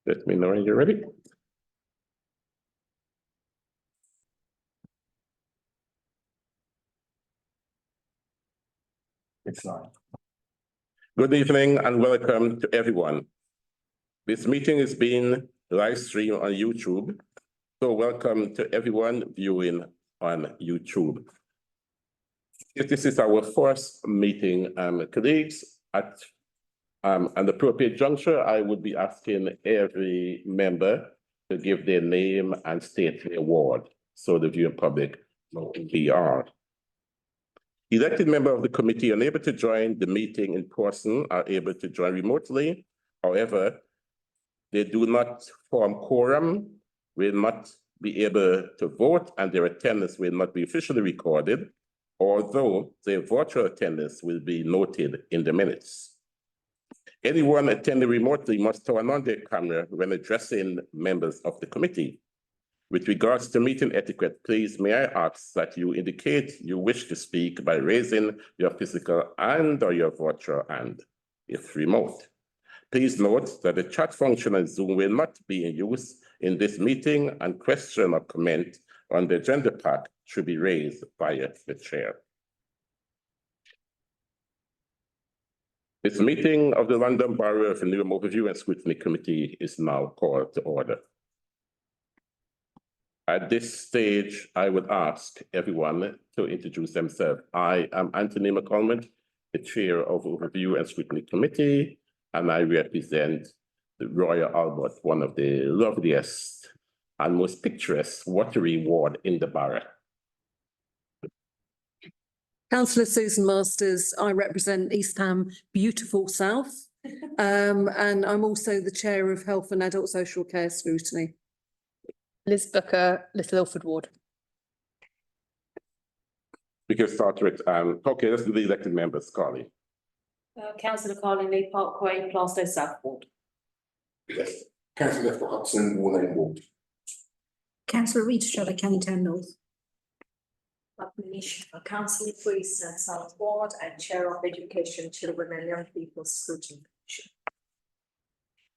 Let me know when you're ready. It's not. Good evening and welcome to everyone. This meeting is being live streamed on YouTube, so welcome to everyone viewing on YouTube. If this is our first meeting, colleagues, at an appropriate juncture, I would be asking every member to give their name and state their ward, so the viewing public know who they are. Elected members of the committee unable to join the meeting in person are able to join remotely. However, they do not form quorum, will not be able to vote, and their attendance will not be officially recorded, although their virtual attendance will be noted in the minutes. Anyone attending remotely must turn on their camera when addressing members of the committee. With regards to meeting etiquette, please may I ask that you indicate you wish to speak by raising your physical hand or your virtual hand, if remote. Please note that the chat function on Zoom will not be in use in this meeting, and question or comment on the agenda pack should be raised via the chair. This meeting of the London Borough of Newham Overview and Scrutiny Committee is now called to order. At this stage, I would ask everyone to introduce themselves. I am Anthony McCormick, the chair of Overview and Scrutiny Committee, and I represent the Royal Albert, one of the loveliest and most picturesque watery ward in the borough. Councillor Susan Masters, I represent East Ham Beautiful South, and I'm also the chair of Health and Adult Social Care Scrutiny. Liz Booker, Little Ilford Ward. We can start with, okay, let's do the elected members, Carly. Councillor Carly Lee Parkway, Plaistow South Ward. Yes. Councillor Hudson, Warlane Ward. Councillor Reed Strada, Canning Town North. Councillor Priest, South Ward, and Chair of Education, Children and Young People Scrutiny Commission.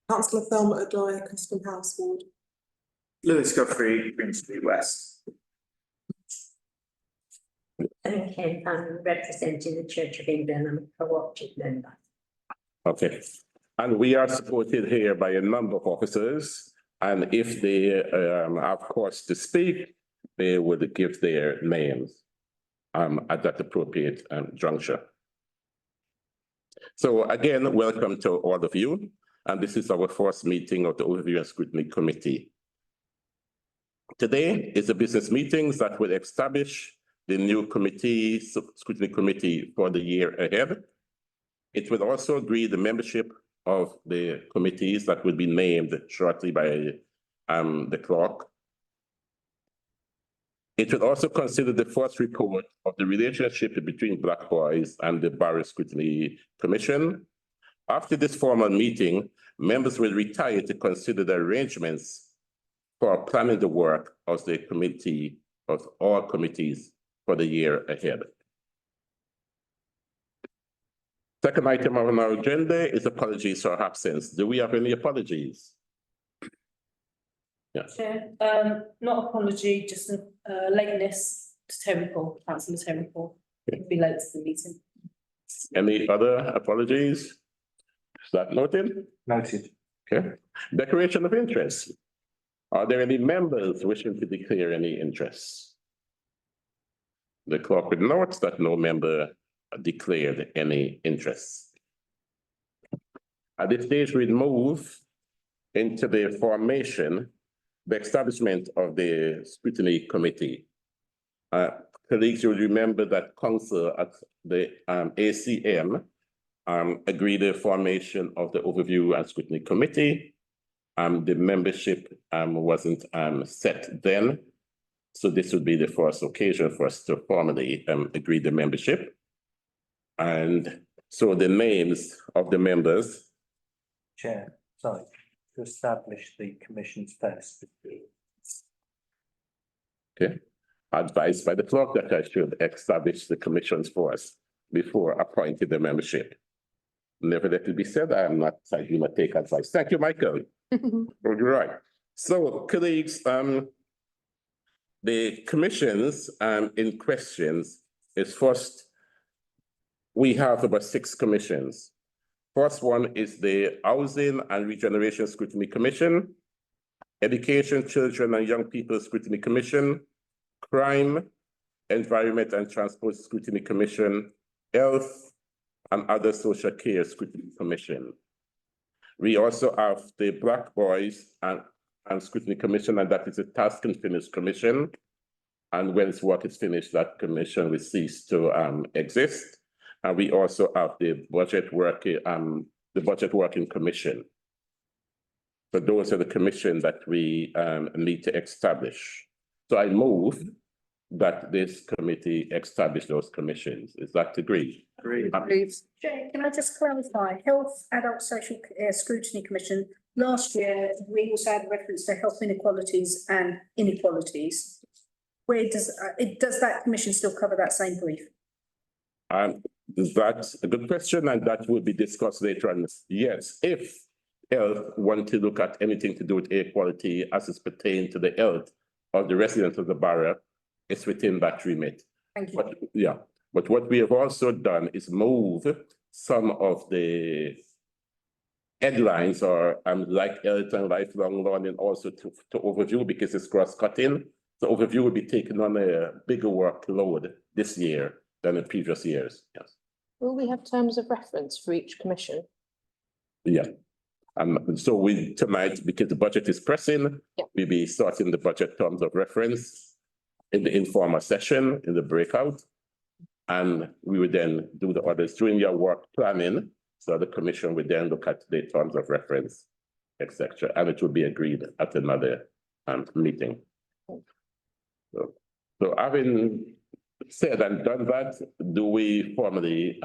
Councillor Thelma Adoy, Custom House Ward. Lewis Godfrey, Grimsby West. Okay, I'm representing the Church of England. I'm a co-opted member. Okay, and we are supported here by a number of officers, and if they have cause to speak, they would give their names at that appropriate juncture. So again, welcome to all of you, and this is our first meeting of the Overview and Scrutiny Committee. Today is a business meeting that will establish the new committee, Scrutiny Committee, for the year ahead. It will also agree the membership of the committees that will be named shortly by the clerk. It will also consider the first report of the relationship between Black Boys and the Borough Scrutiny Commission. After this formal meeting, members will retire to consider the arrangements for planning the work of the committee, of all committees for the year ahead. Second item on our agenda is apologies for absence. Do we have any apologies? Yes. Chair, not apology, just a lateness to Terry Paul, Councillor Terry Paul. It'll be late to the meeting. Any other apologies? Is that noted? Noted. Okay. Declaration of interest. Are there any members wishing to declare any interests? The clerk would note that no member declared any interests. At this stage, we move into the formation, the establishment of the Scrutiny Committee. Colleagues, you will remember that Council at the ACM agreed the formation of the Overview and Scrutiny Committee. The membership wasn't set then, so this would be the first occasion for us to formally agree the membership. And so the names of the members. Chair, sorry, to establish the commissions first. Okay, advised by the clerk that I should establish the commissions first before appointing the membership. Never let it be said, I am not, I do not take advice. Thank you, Michael. All right. So colleagues, the commissions in questions is first, we have about 6 commissions. First one is the Housing and Regeneration Scrutiny Commission, Education, Children and Young People Scrutiny Commission, Crime, Environment and Transport Scrutiny Commission, Health and Other Social Care Scrutiny Commission. We also have the Black Boys and Scrutiny Commission, and that is a task and finish commission. And when its work is finished, that commission will cease to exist. And we also have the Budget Working Commission. So those are the commission that we need to establish. So I move that this committee establish those commissions. Is that agreed? Agreed. Jane, can I just clarify? Health Adult Social Care Scrutiny Commission, last year, we also had reference to health inequalities and inequalities. Where does that commission still cover that same brief? That's a good question, and that will be discussed later on. Yes, if health want to look at anything to do with equality as it's pertained to the health of the residents of the borough, it's within that remit. Thank you. But yeah, but what we have also done is move some of the headlines or like health and lifelong learning also to overview, because it's cross-cutting. So overview will be taken on a bigger workload this year than in previous years. Yes. Will we have terms of reference for each commission? Yeah. So we tonight, because the budget is pressing, Yeah. we'll be starting the budget terms of reference in the informal session, in the breakout. And we would then do the others during your work planning. So the commission would then look at the terms of reference, etc. And it will be agreed at another meeting. So having said and done that, do we formally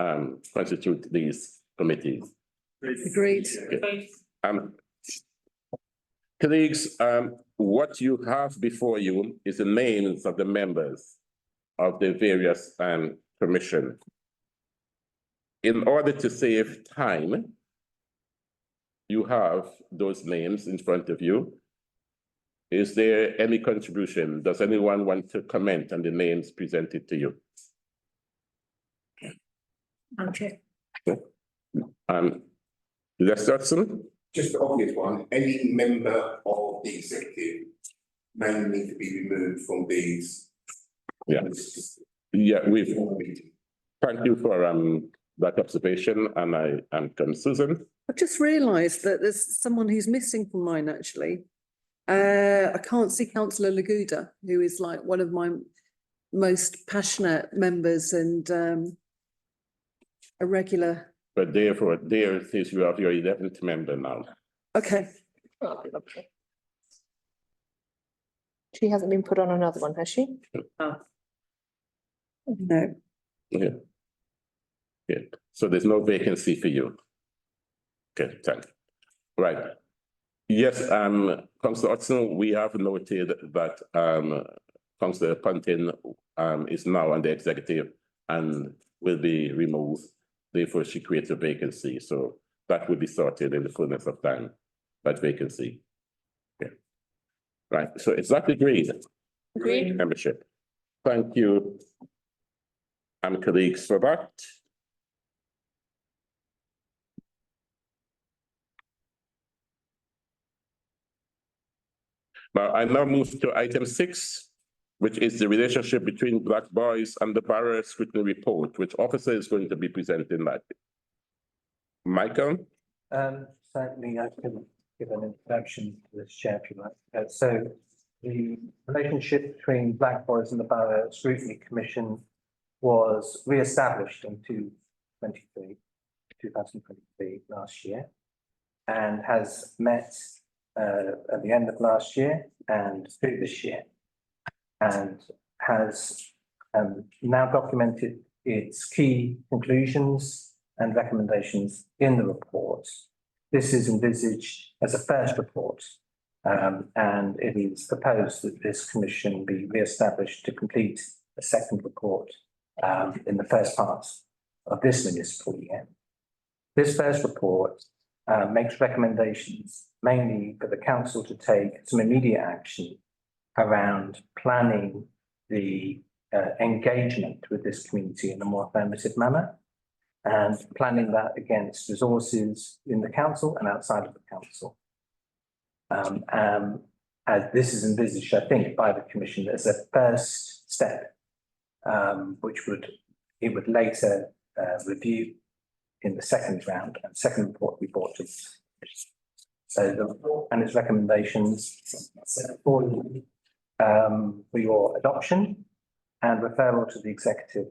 constitute these committees? Agreed. Colleagues, what you have before you is the names of the members of the various commission. In order to save time, you have those names in front of you. Is there any contribution? Does anyone want to comment on the names presented to you? Okay. Les Dodson? Just the obvious one, any member of the executive may need to be removed from these. Yeah. Yeah, thank you for that observation, and I'm Susan. I've just realised that there's someone who's missing from mine, actually. I can't see Councillor Laguda, who is like one of my most passionate members and a regular. But therefore, there it is, you have your 11th member now. Okay. Oh, lovely. She hasn't been put on another one, has she? No. Yeah. Yeah. So there's no vacancy for you. Okay, thank you. Right. Yes, Councillor Hudson, we have noted that Councillor Puntin is now on the executive and will be removed. Therefore, she creates a vacancy. So that will be sorted in the fullness of time, that vacancy. Okay. Right. So is that agreed? Agreed. Membership. Thank you, colleagues, for that. Now, I now move to item 6, which is the relationship between Black Boys and the Borough Scrutiny Report, which officer is going to be presenting that. Michael? Certainly I can give an introduction to this chair if you like. So the relationship between Black Boys and the Borough Scrutiny Commission was re-established in 2023 last year, and has met at the end of last year and through this year, and has now documented its key conclusions and recommendations in the report. This is envisaged as a first report, and it is proposed that this commission be re-established to complete a second report in the first part of this municipal year. This first report makes recommendations mainly for the council to take some immediate action around planning the engagement with this community in a more affirmative manner and planning that against resources in the council and outside of the council. As this is envisaged, I think, by the Commission as a first step, which it would later review in the second round and second report be brought to. So the report and its recommendations for your adoption and referral to the executive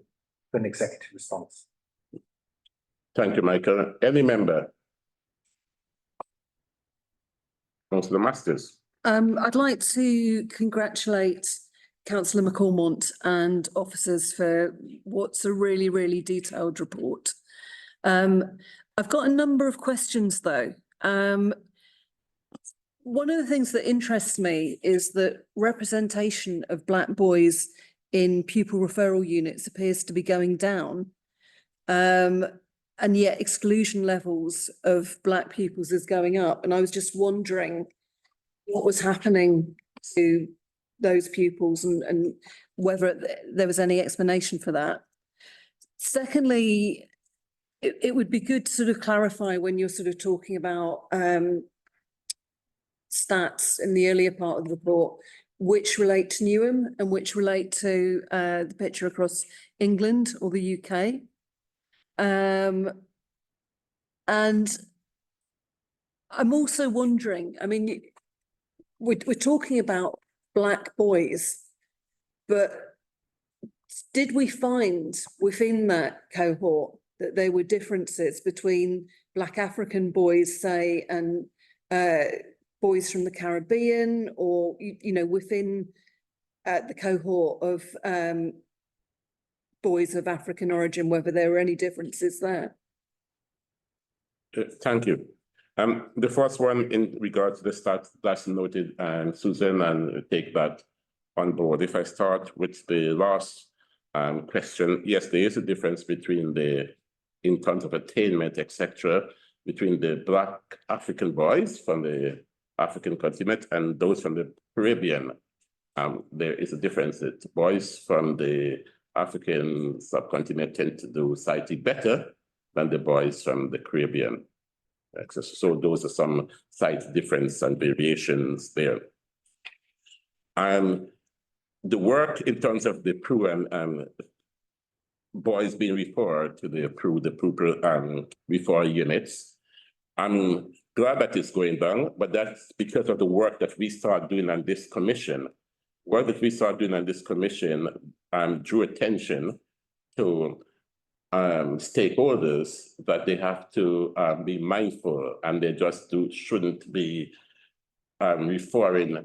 for an executive response. Thank you, Michael. Any member? Councillor Masters. I'd like to congratulate Councillor McCormont and officers for what's a really, really detailed report. I've got a number of questions though. One of the things that interests me is that representation of Black boys in pupil referral units appears to be going down. And yet exclusion levels of Black pupils is going up. And I was just wondering what was happening to those pupils and whether there was any explanation for that. Secondly, it would be good to sort of clarify when you're sort of talking about stats in the earlier part of the report, which relate to Newham and which relate to the picture across England or the UK. And I'm also wondering, I mean, we're talking about Black boys, but did we find within that cohort that there were differences between Black African boys, say, and boys from the Caribbean, or, you know, within the cohort of boys of African origin, whether there were any differences there? Thank you. The first one in regards to the stats that's noted, Susan, and take that on board. If I start with the last question, yes, there is a difference between in terms of attainment, etc., between the Black African boys from the African continent and those from the Caribbean. There is a difference that boys from the African subcontinent tend to do slightly better than the boys from the Caribbean. So those are some slight difference and variations there. The work in terms of the PRU and boys being referred to the PRU referral units, I'm glad that it's going down, but that's because of the work that we start doing on this commission. Work that we start doing on this commission drew attention to stakeholders that they have to be mindful, and they just shouldn't be referring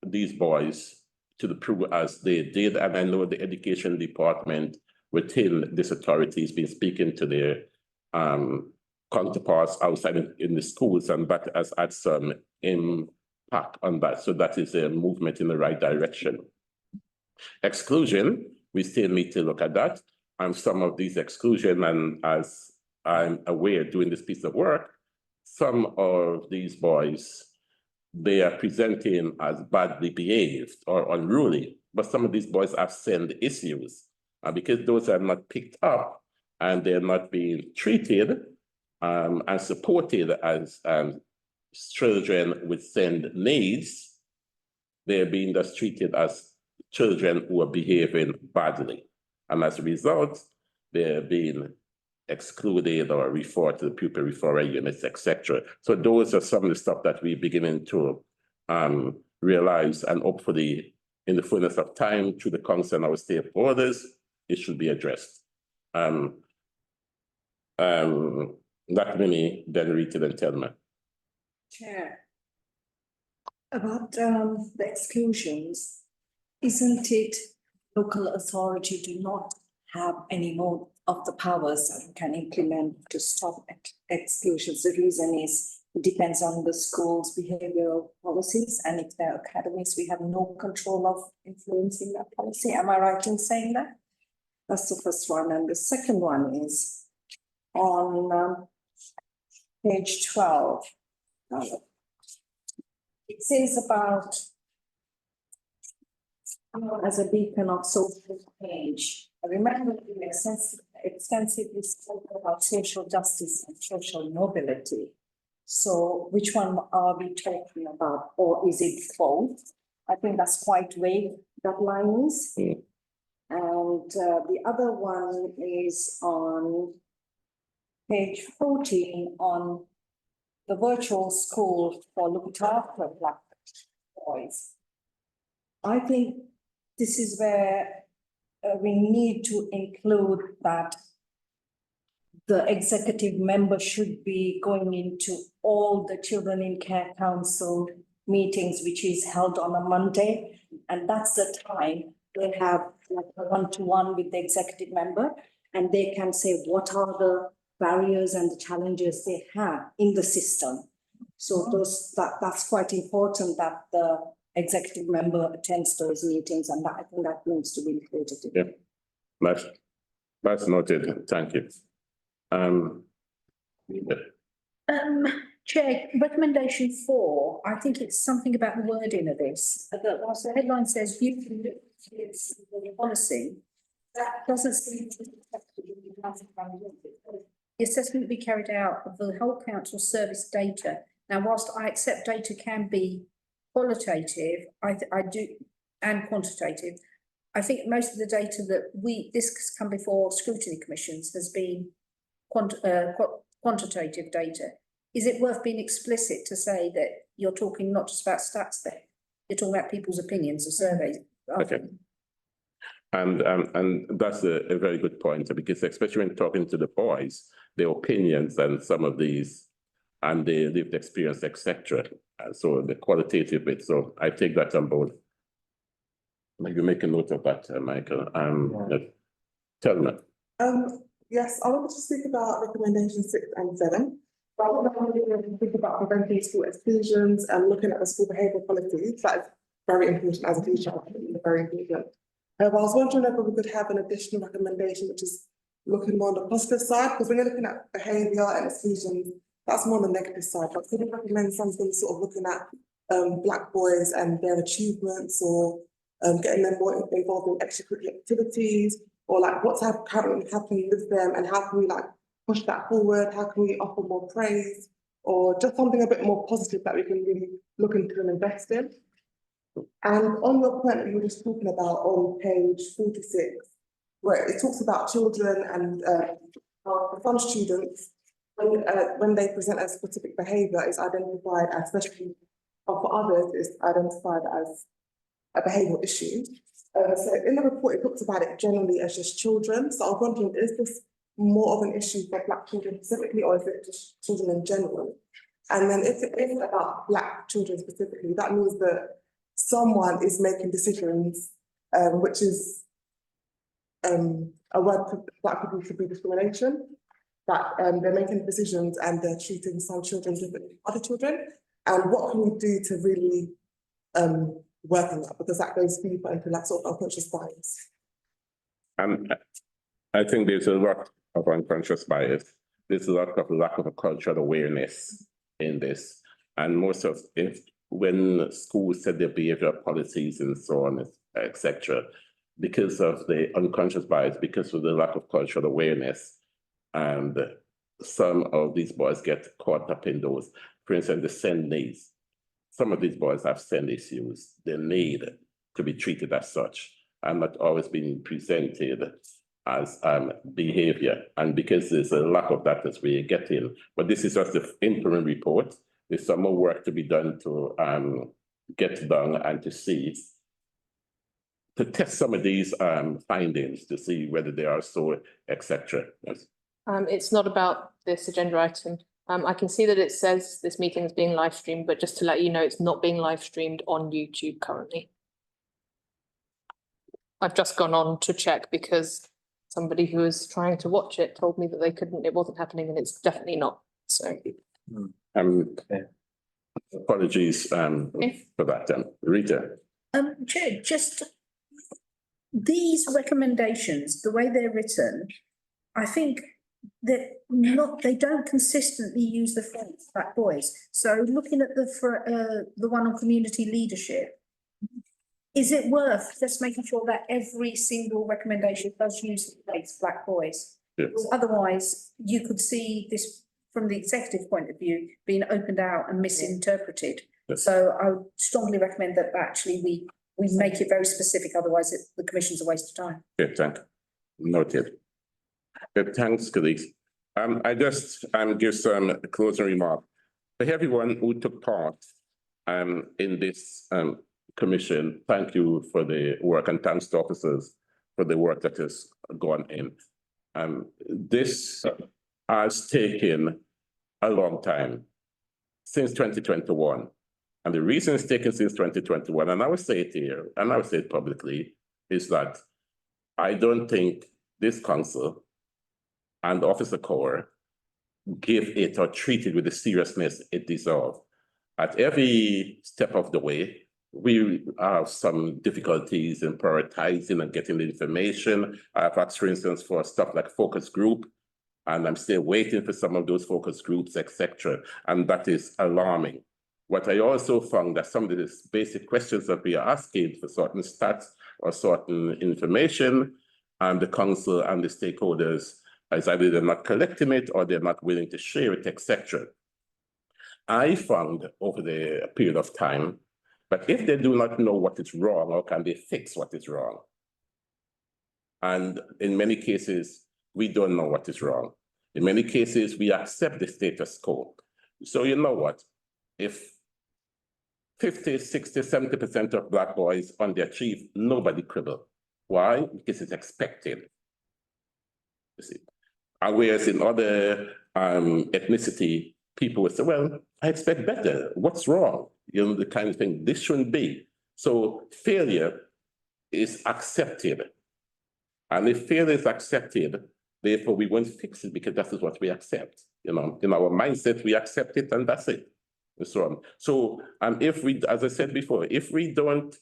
these boys to the PRU as they did. And I know the education department within this authority has been speaking to their counterparts outside in the schools, and that has had some impact on that. So that is a movement in the right direction. Exclusion, we still need to look at that. And some of these exclusion, and as I'm aware doing this piece of work, some of these boys, they are presenting as badly behaved or unruly, but some of these boys have send issues. Because those are not picked up and they're not being treated and supported as children with send needs, they're being just treated as children who are behaving badly. And as a result, they're being excluded or referred to the pupil referral units, etc. So those are some of the stuff that we're beginning to realize, and hopefully in the fullness of time, through the council and our stakeholders, it should be addressed. Dr. Mimi, then Rita, then Telma. Chair, about the exclusions, isn't it local authority do not have any more of the powers that can implement to stop exclusions? The reason is it depends on the school's behavioral policies, and if they're academies, we have no control of influencing that policy. Am I right in saying that? That's the first one. And the second one is on page 12. It says about as a beacon of social change. I remember you extensively spoke about social justice and social mobility. So which one are we talking about, or is it both? I think that's quite vague, that line is. Mm. And the other one is on page 14 on the virtual school for looked after Black boys. I think this is where we need to include that the executive member should be going into all the Children in Care Council meetings, which is held on a Monday. And that's the time they have like a one-to-one with the executive member, and they can say what are the barriers and the challenges they have in the system. So that's quite important that the executive member attends those meetings, and that I think that needs to be included. Yeah, that's noted. Thank you. Chair, recommendation 4, I think it's something about the wording of this. Whilst the headline says you can look at the policy, that doesn't seem to be the assessment will be carried out of the whole council service data. Now, whilst I accept data can be qualitative, I do, and quantitative, I think most of the data that this has come before scrutiny commissions has been quantitative data. Is it worth being explicit to say that you're talking not just about stats there, you're talking about people's opinions of surveys? Okay. And that's a very good point, because especially when talking to the boys, their opinions and some of these and their lived experience, etc. So the qualitative bit. So I take that on board. Maybe make a note of that, Michael. Tell me. Yes, I wanted to speak about recommendations 6 and 7. But I want to think about preventing school exclusions and looking at the school behavioural policies. That is very important as a teacher. I think it's very important. However, I was wondering if we could have an additional recommendation, which is looking more on the positive side, because when you're looking at behaviour and exclusion, that's more on the negative side. But could you recommend something sort of looking at Black boys and their achievements, or getting them more involved in extracurricular activities, or like what's currently happening with them, and how can we like push that forward? How can we offer more praise, or just something a bit more positive that we can really look into and invest in? And on your point that you were just talking about on page 46, where it talks about children and for some students, when they present a specific behaviour, is identified as, especially for others, is identified as a behavioural issue. So in the report, it talks about it generally as just children. So I was wondering, is this more of an issue for Black children specifically, or is it just children in general? And then if it is about Black children specifically, that means that someone is making decisions, which is a word for Black people should be discrimination, that they're making decisions and they're treating some children differently from other children. And what can we do to really work on that? Because that goes deeper into that sort of unconscious bias. I think there's a lot of unconscious bias. There's a lot of lack of a cultural awareness in this. And most of it, when schools set their behavioral policies and so on, etc., because of the unconscious bias, because of the lack of cultural awareness, and some of these boys get caught up in those. For instance, the SEND needs. Some of these boys have SEND issues. They need to be treated as such, and not always being presented as behavior. And because there's a lack of that as we get in. But this is just the interim report. There's some more work to be done to get done and to see, to test some of these findings to see whether they are so, etc. Yes. It's not about this agenda item. I can see that it says this meeting is being live streamed, but just to let you know, it's not being live streamed on YouTube currently. I've just gone on to check because somebody who was trying to watch it told me that they couldn't, it wasn't happening, and it's definitely not, so. Apologies for that, Rita. Chair, just these recommendations, the way they're written, I think they don't consistently use the phrase black boys. So looking at the one on community leadership, is it worth just making sure that every single recommendation does use the phrase black boys? Yeah. Because otherwise, you could see this from the executive point of view being opened out and misinterpreted. Yes. So I would strongly recommend that actually we make it very specific, otherwise the commission's a waste of time. Okay, thank you. Noted. Thanks, colleagues. I just give some closing remark. For everyone who took part in this commission, thank you for the work, and thanks to officers for the work that has gone in. This has taken a long time, since 2021. And the reason it's taken since 2021, and I will say it here, and I will say it publicly, is that I don't think this council and the Officer Corps give it or treat it with the seriousness it deserves. At every step of the way, we have some difficulties in prioritizing and getting the information. I've asked, for instance, for stuff like focus group, and I'm still waiting for some of those focus groups, etc. And that is alarming. What I also found that some of the basic questions that we are asking for certain stats or certain information, and the council and the stakeholders, as either they're not collecting it or they're not willing to share it, etc. I found over the period of time, but if they do not know what is wrong, how can they fix what is wrong? And in many cases, we don't know what is wrong. In many cases, we accept the status quo. So you know what? If 50, 60, 70% of Black boys underachieve, nobody quibble. Why? Because it's expected. You see. And whereas in other ethnicity, people would say, well, I expect better. What's wrong? You know, the kind of thing, this shouldn't be. So failure is accepted. And if failure is accepted, therefore we won't fix it because that is what we accept. You know, in our mindset, we accept it and that's it. And so on. So if we, as I said before, if we don't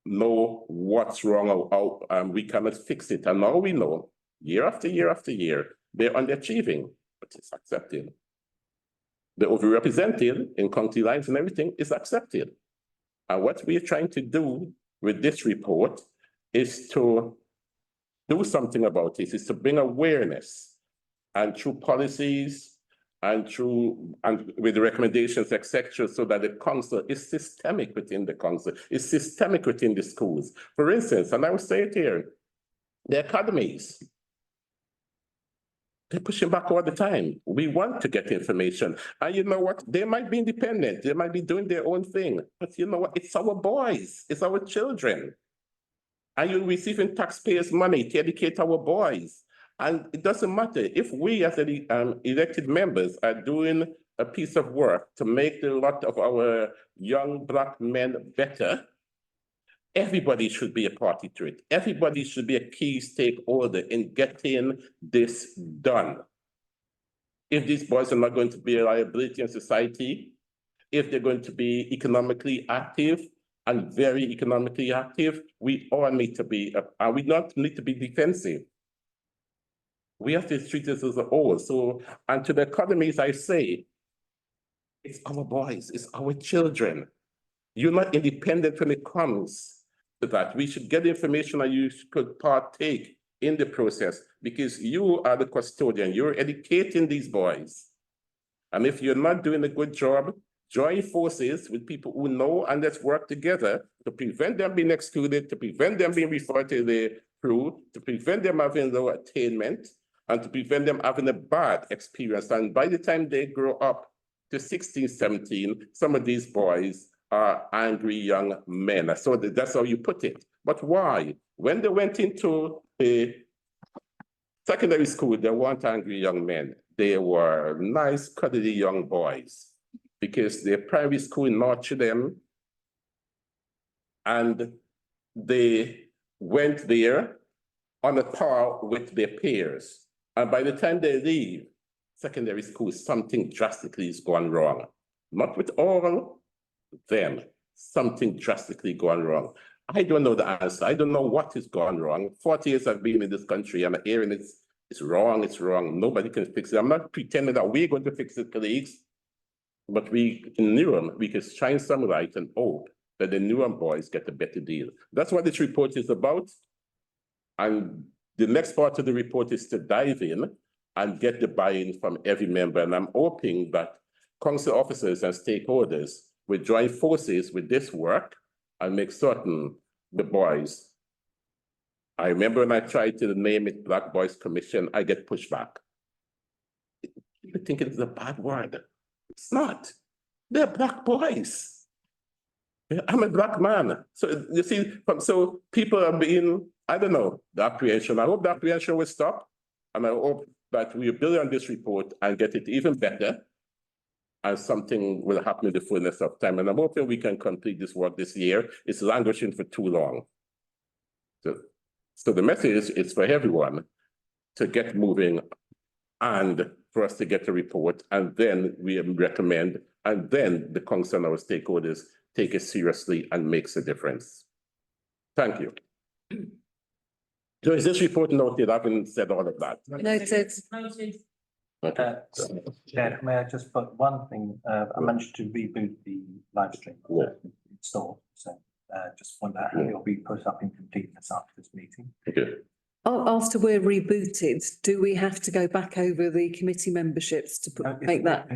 know what's wrong or how we cannot fix it, and now we know year after year after year, they're underachieving, but it's accepted. The overrepresented in county lines and everything is accepted. And what we're trying to do with this report is to do something about it, is to bring awareness, and through policies and with the recommendations, etc., so that the council is systemic within the council, is systemic within the schools. For instance, and I will say it here, the academies, they're pushing back all the time. We want to get information. And you know what? They might be independent. They might be doing their own thing. But you know what? It's our boys. It's our children. And you're receiving taxpayers' money to educate our boys. And it doesn't matter if we as elected members are doing a piece of work to make the lot of our young Black men better. Everybody should be a party to it. Everybody should be a key stakeholder in getting this done. If these boys are not going to be a liability in society, if they're going to be economically active and very economically active, we all need to be, and we not need to be defensive. We have to treat this as a whole. So, and to the academies, I say, it's our boys, it's our children. You're not independent when it comes to that. We should get information and you could partake in the process because you are the custodian. You're educating these boys. And if you're not doing a good job, join forces with people who know and let's work together to prevent them being excluded, to prevent them being referred to the crew, to prevent them having low attainment, and to prevent them having a bad experience. And by the time they grow up to 16, 17, some of these boys are angry young men. So that's how you put it. But why? When they went into the secondary school, they weren't angry young men. They were nice, cuddly young boys because their primary school nurtured them and they went there on a par with their peers. And by the time they leave secondary school, something drastically is going wrong. Not with all them, something drastically going wrong. I don't know the answer. I don't know what is going wrong. 40 years I've been in this country and I'm hearing this It's wrong, it's wrong. Nobody can fix it. I'm not pretending that we're going to fix it, colleagues. But we, in Newham, we can shine some light and hope that the Newham boys get a better deal. That's what this report is about. And the next part of the report is to dive in and get the buy-in from every member. And I'm hoping that council officers and stakeholders will join forces with this work and make certain the boys. I remember when I tried to name it Black Boys Commission, I get pushback. People think it's a bad word. It's not. They're black boys. I'm a black man. So you see, so people are being, I don't know, the apprehension. I hope the apprehension will stop. And I hope that we build on this report and get it even better. And something will happen in the fullness of time. And I'm hoping we can complete this work this year. It's languishing for too long. So the message is for everyone to get moving and for us to get a report, and then we recommend, and then the council and our stakeholders take it seriously and makes a difference. Thank you. So is this report noted? I haven't said all of that. Noted. Noted. Okay. Chair, may I just put one thing? I managed to reboot the live stream. Yeah. Installed, so just want that, it'll be put up in completeness after this meeting. Okay. After we're rebooted, do we have to go back over the committee memberships to No, put, it's- make that?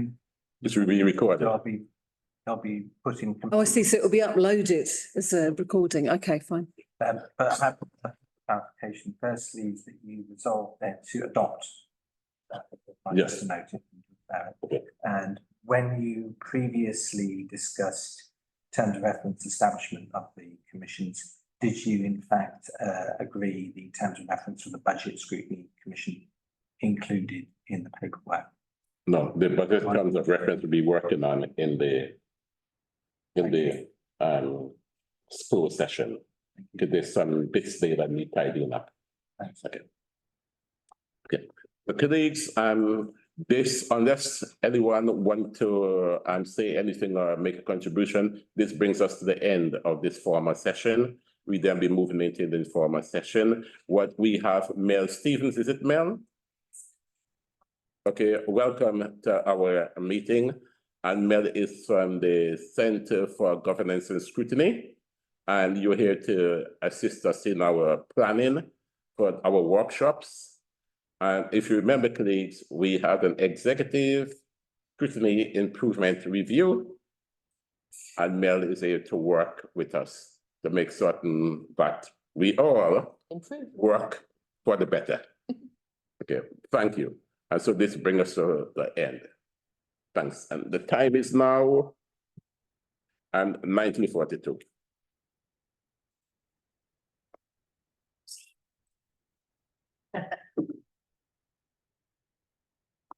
This will be recorded. They'll be put in. Oh, I see. So it'll be uploaded as a recording. Okay, fine. But I have a clarification. Firstly, that you resolve then to adopt. Yes. Noted. Okay. And when you previously discussed terms of reference establishment of the commissions, did you in fact agree the terms of reference for the Budget Scrutiny Commission included in the paperwork? No, the budget terms of reference will be working on in the school session. Because there's some bits there that need tidying up. Thanks. Okay. Okay, the colleagues, this, unless anyone want to say anything or make a contribution, this brings us to the end of this formal session. We then be moving into the informal session. What we have, Mel Stevens, is it Mel? Okay, welcome to our meeting. And Mel is from the Center for Governance and Scrutiny. And you're here to assist us in our planning for our workshops. And if you remember, colleagues, we have an executive scrutiny improvement review. And Mel is here to work with us to make certain that we all work for the better. Okay, thank you. And so this brings us to the end. Thanks. And the time is now 1942.